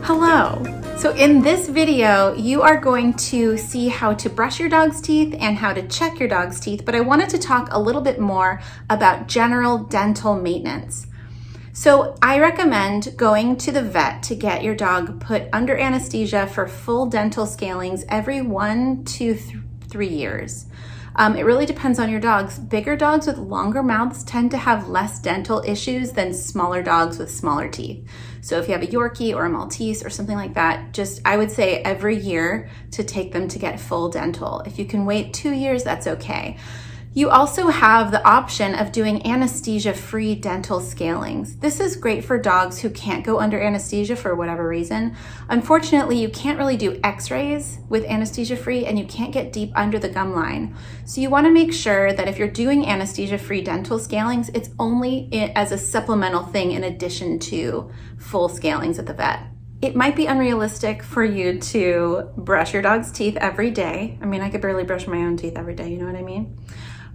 Hello. So in this video, you are going to see how to brush your dog's teeth and how to check your dog's teeth, but I wanted to talk a little bit more about general dental maintenance. So I recommend going to the vet to get your dog put under anesthesia for full dental scalings every 1 to 3 years. It really depends on your dogs. Bigger dogs with longer mouths tend to have less dental issues than smaller dogs with smaller teeth. So if you have a Yorkie or a Maltese or something like that, I would say every year to take them to get full dental. If you can wait 2 years, that's okay. You also have the option of doing anesthesia-free dental scalings. This is great for dogs who can't go under anesthesia for whatever reason. Unfortunately, you can't really do x-rays with anesthesia-free and you can't get deep under the gum line. So you wanna make sure that if you're doing anesthesia-free dental scalings, it's only as a supplemental thing in addition to full scalings at the vet. It might be unrealistic for you to brush your dog's teeth every day. I mean, I could barely brush my own teeth every day, you know what I mean?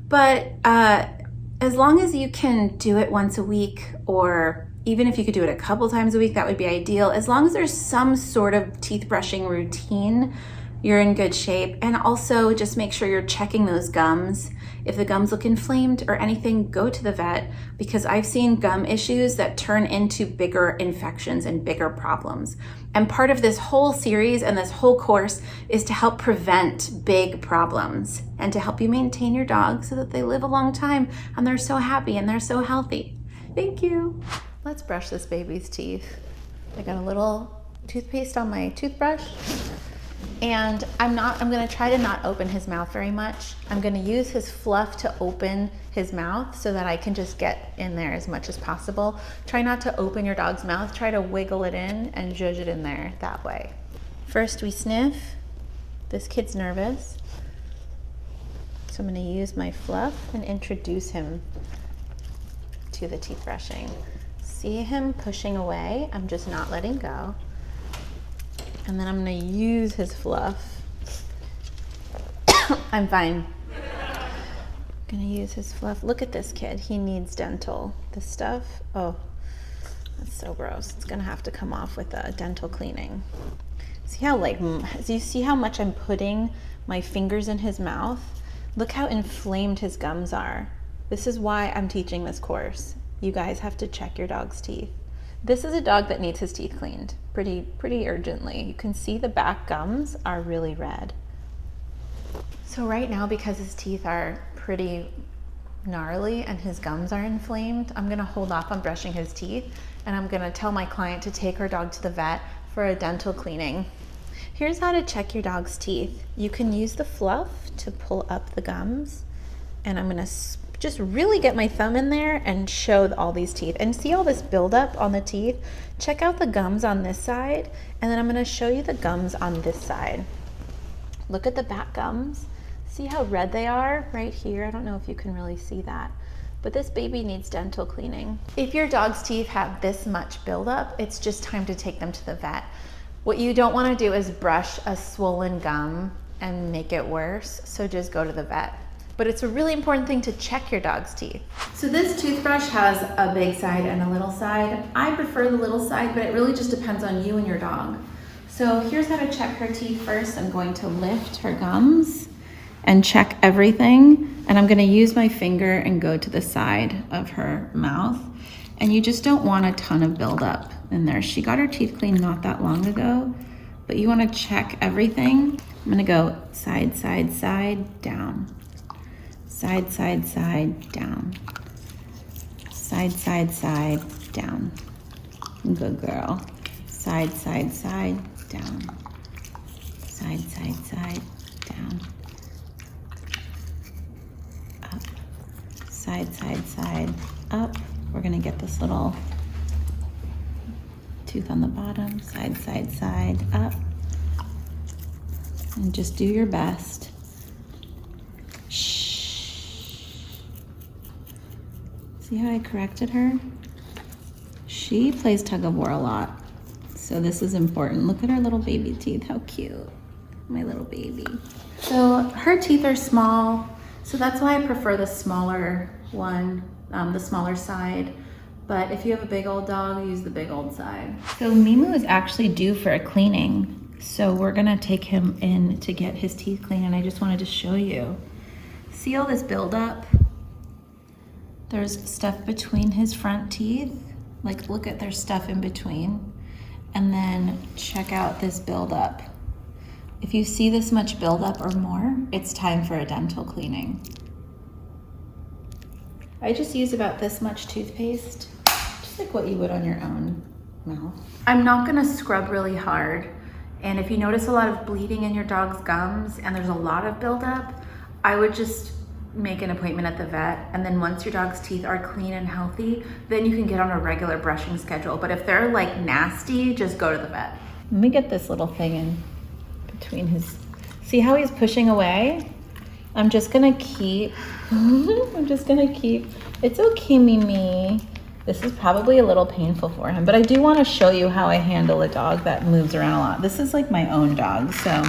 But as long as you can do it once a week, or even if you could do it a couple times a week, that would be ideal. As long as there's some sort of teeth brushing routine, you're in good shape. And also just make sure you're checking those gums. If the gums look inflamed or anything, go to the vet, because I've seen gum issues that turn into bigger infections and bigger problems. And part of this whole series and this whole course is to help prevent big problems and to help you maintain your dog so that they live a long time and they're so happy and they're so healthy. Thank you. Let's brush this baby's teeth. I got a little toothpaste on my toothbrush. And I'm gonna try to not open his mouth very much. I'm gonna use his fluff to open his mouth so that I can just get in there as much as possible. Try not to open your dog's mouth. Try to wiggle it in and zhuzh it in there that way. First we sniff. This kid's nervous. So I'm gonna use my fluff and introduce him to the teeth brushing. See him pushing away? I'm just not letting go. And then I'm gonna use his fluff. I'm fine. I'm gonna use his fluff. Look at this kid, he needs dental. This stuff, oh, that's so gross. It's gonna have to come off with a dental cleaning. See how do you see how much I'm putting my fingers in his mouth? Look how inflamed his gums are. This is why I'm teaching this course. You guys have to check your dog's teeth. This is a dog that needs his teeth cleaned pretty urgently. You can see the back gums are really red. So right now, because his teeth are pretty gnarly and his gums are inflamed, I'm gonna hold off on brushing his teeth and I'm gonna tell my client to take her dog to the vet for a dental cleaning. Here's how to check your dog's teeth. You can use the fluff to pull up the gums, and I'm gonna just really get my thumb in there and show all these teeth. And see all this buildup on the teeth? Check out the gums on this side, and then I'm gonna show you the gums on this side. Look at the back gums. See how red they are right here? I don't know if you can really see that, but this baby needs dental cleaning. If your dog's teeth have this much buildup, it's just time to take them to the vet. What you don't wanna do is brush a swollen gum and make it worse, so just go to the vet. But it's a really important thing to check your dog's teeth. So this toothbrush has a big side and a little side. I prefer the little side, but it really just depends on you and your dog. So here's how to check her teeth first. I'm going to lift her gums and check everything. And I'm gonna use my finger and go to the side of her mouth. And you just don't want a ton of buildup in there. She got her teeth cleaned not that long ago, but you wanna check everything. I'm gonna go side, side, side, down. Side, side, side, down. Side, side, side, down. Good girl. Side, side, side, down. Side, side, side, down. Up. Side, side, side, up. We're gonna get this little tooth on the bottom. Side, side, side, up. And just do your best. See how I corrected her? She plays tug of war a lot, so this is important. Look at her little baby teeth, how cute. My little baby. So her teeth are small, so that's why I prefer the smaller one, the smaller side. But if you have a big old dog, use the big old side. So Mimu is actually due for a cleaning. So we're gonna take him in to get his teeth cleaned, and I just wanted to show you. See all this buildup? There's stuff between his front teeth. Like, look at, there's stuff in between. And then check out this buildup. If you see this much buildup or more, it's time for a dental cleaning. I just use about this much toothpaste, just like what you would on your own mouth. I'm not gonna scrub really hard. And if you notice a lot of bleeding in your dog's gums and there's a lot of buildup, I would just make an appointment at the vet. And then once your dog's teeth are clean and healthy, then you can get on a regular brushing schedule. But if they're like nasty, just go to the vet. Let me get this little thing in between his, see how he's pushing away? I'm just gonna keep, it's okay, Mimi. This is probably a little painful for him, but I do wanna show you how I handle a dog that moves around a lot. This is like my own dog, so.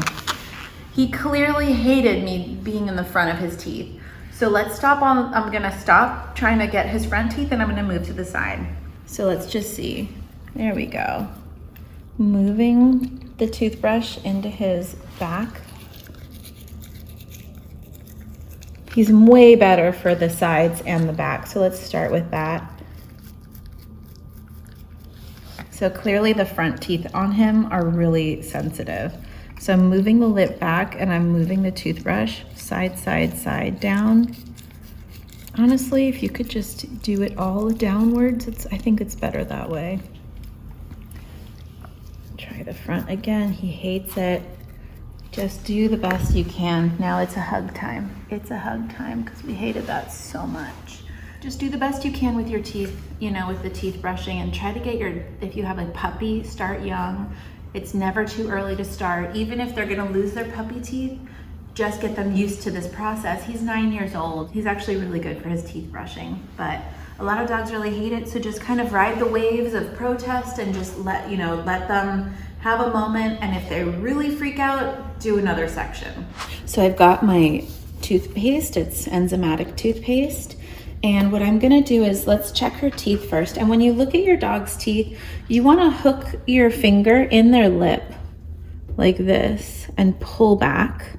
He clearly hated me being in the front of his teeth. So let's stop on, I'm gonna stop trying to get his front teeth and I'm gonna move to the side. So let's just see, there we go. Moving the toothbrush into his back. He's way better for the sides and the back, so let's start with that. So clearly the front teeth on him are really sensitive. So I'm moving the lip back and I'm moving the toothbrush side, side, side, down. Honestly, if you could just do it all downwards, I think it's better that way. Try the front again, he hates it. Just do the best you can. Now it's a hug time. It's a hug time because we hated that so much. Just do the best you can with your teeth, you know, with the teeth brushing, and try to get if you have a puppy, start young. It's never too early to start. Even if they're gonna lose their puppy teeth, just get them used to this process. He's 9 years old. He's actually really good for his teeth brushing, but a lot of dogs really hate it. So just kind of ride the waves of protest and just let them have a moment, and if they really freak out, do another section. So I've got my toothpaste, it's enzymatic toothpaste, and what I'm gonna do is let's check her teeth first. And when you look at your dog's teeth, you wanna hook your finger in their lip like this and pull back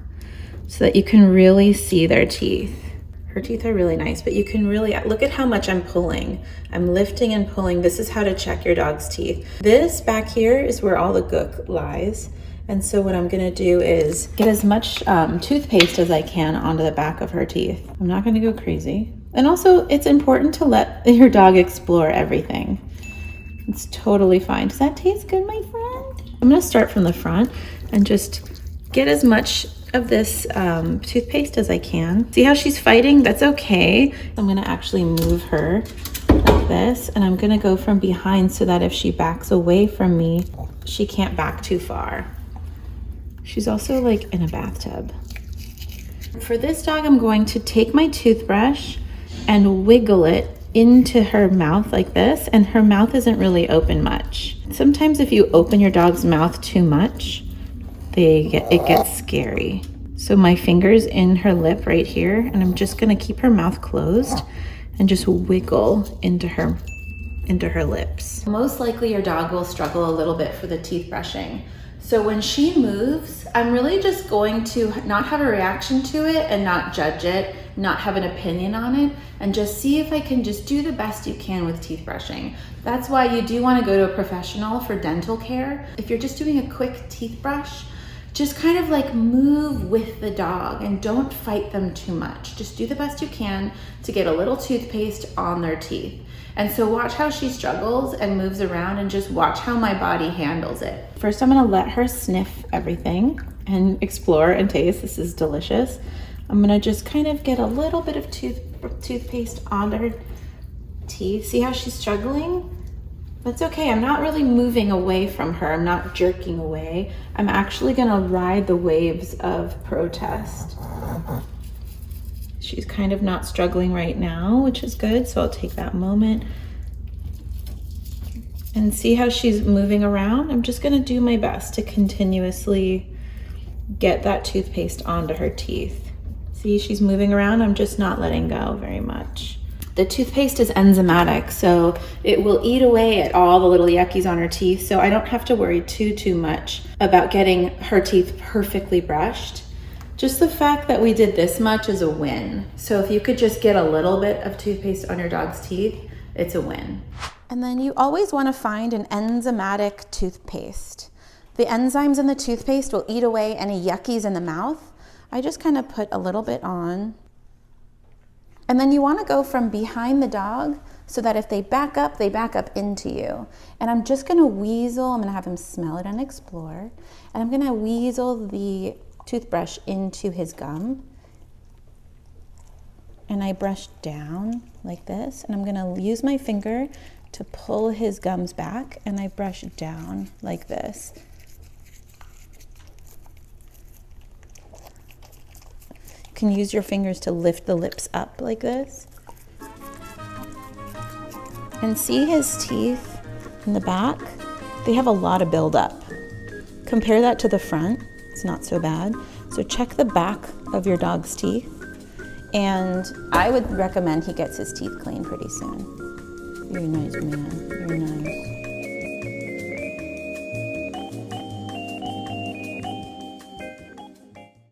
so that you can really see their teeth. Her teeth are really nice, but you can really, look at how much I'm pulling. I'm lifting and pulling. This is how to check your dog's teeth. This back here is where all the gook lies. And so what I'm gonna do is get as much toothpaste as I can onto the back of her teeth. I'm not gonna go crazy. And also, it's important to let your dog explore everything. It's totally fine. Does that taste good, my friend? I'm gonna start from the front and just get as much of this toothpaste as I can. See how she's fighting? That's okay. I'm gonna actually move her like this, and I'm gonna go from behind so that if she backs away from me, she can't back too far. She's also like in a bathtub. For this dog, I'm going to take my toothbrush and wiggle it into her mouth like this, and her mouth isn't really open much. Sometimes if you open your dog's mouth too much, it gets scary. So my finger's in her lip right here, and I'm just gonna keep her mouth closed and just wiggle into her lips. Most likely your dog will struggle a little bit for the teeth brushing. So when she moves, I'm really just going to not have a reaction to it and not judge it, not have an opinion on it, and just see if I can just do the best you can with teeth brushing. That's why you do want to go to a professional for dental care. If you're just doing a quick teeth brush, just kind of like move with the dog and don't fight them too much. Just do the best you can to get a little toothpaste on their teeth. And so watch how she struggles and moves around, and just watch how my body handles it. First, I'm gonna let her sniff everything and explore and taste. This is delicious. I'm gonna just kind of get a little bit of toothpaste onto her teeth. See how she's struggling? That's okay, I'm not really moving away from her. I'm not jerking away. I'm actually gonna ride the waves of protest. She's kind of not struggling right now, which is good, so I'll take that moment. And see how she's moving around? I'm just gonna do my best to continuously get that toothpaste onto her teeth. See, she's moving around, I'm just not letting go very much. The toothpaste is enzymatic, so it will eat away at all the little yuckies on her teeth, so I don't have to worry too much about getting her teeth perfectly brushed. Just the fact that we did this much is a win. So if you could just get a little bit of toothpaste on your dog's teeth, it's a win. And then you always want to find an enzymatic toothpaste. The enzymes in the toothpaste will eat away any yuckies in the mouth. I just kind of put a little bit on. And then you want to go from behind the dog so that if they back up into you. And I'm just going to weasel, I'm going to have him smell it and explore. And I'm going to weasel the toothbrush into his gum. And I brush down like this. And I'm going to use my finger to pull his gums back. And I brush down like this. You can use your fingers to lift the lips up like this. And see his teeth in the back? They have a lot of buildup. Compare that to the front. It's not so bad. So check the back of your dog's teeth. And I would recommend he gets his teeth cleaned pretty soon. You're a nice man. You're nice.